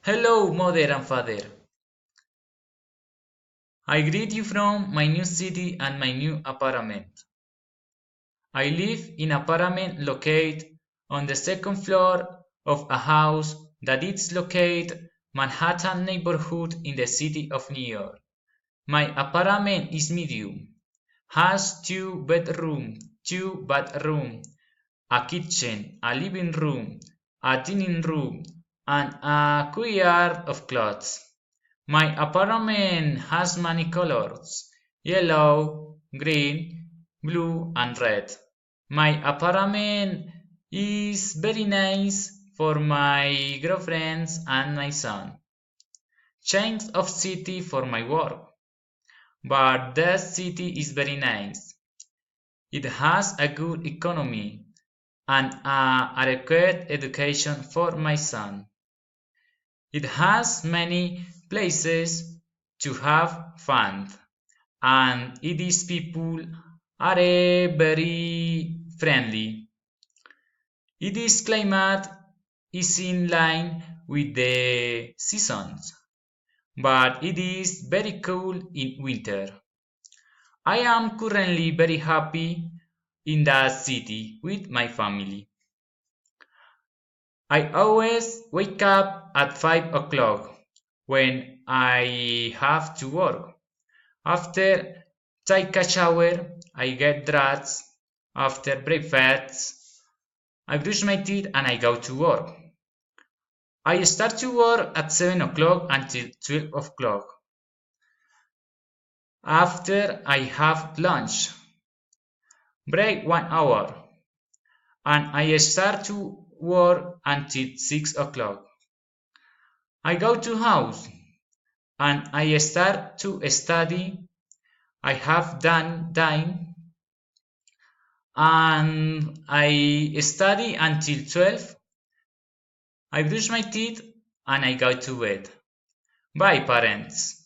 Hello, mother and father. I greet you from my new city and my new apartment. I live in an apartment located on the second floor of a house that is located Manhattan neighborhood in the city of New York. My apartment is medium, has two bathroom, a kitchen, a living room, a dining room, and a courtyard of clothes. My apartment has many colors: yellow, green, blue, and red. My apartment is very nice for my girlfriends and my son. Change of city for my work, but that city is very nice. It has a good economy and a adequate education for my son. It has many places to have fun, and its people are very friendly. Its climate is in line with the seasons, but it is very cool in winter. I am currently very happy in that city with my family. I always wake up at 5 o'clock when I have to work. After take a shower, I get dressed. After breakfast, I brush my teeth and I go to work. I start to work at 7 o'clock until 12 o'clock. After I have lunch, break 1 hour, and I start to work until 6 o'clock. I go to house and I start to study. I have done dine and I study until 12. I brush my teeth and I go to bed. Bye, parents.